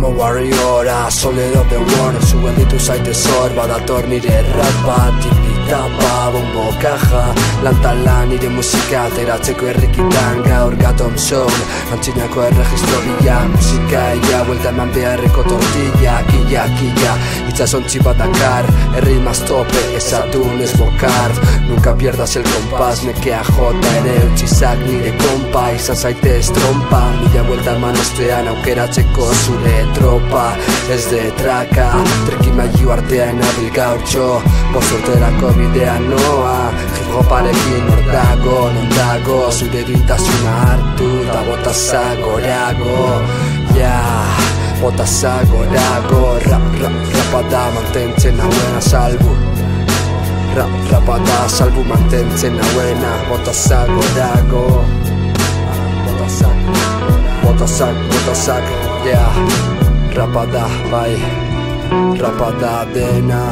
I'm a warriora, solid of the war. Zuen ditu zaite zor, badator nire rapa. Tipi-tapa, bombo kaja, lan nire musika ateratzeko errikitan. Gaur gatom soul, antzinako erregistro bila. Musika ia, buelta eman beharreko tortilla. Killa, itxasontzi bat dakar, erritmaz tope, ezatun ez bokar. Nunca pierdas el compás, nekea jota ere utxizak nire kompa. Izan zaitez trompa, mila buelta eman ostean aukeratzeko zure tropa. Ez de traka, trikimailu artean abil gaurtxo. Bozorterako bidean noa, hip-hoparekin hor dago, non dago. Zure duintasuna hartu da botazak gorago. Botazak gorago, rapada mantentzen hauena salbu. Rapada salbu mantentzen hauena, botazak gorago. Botazak, rapada bai, rapada dena.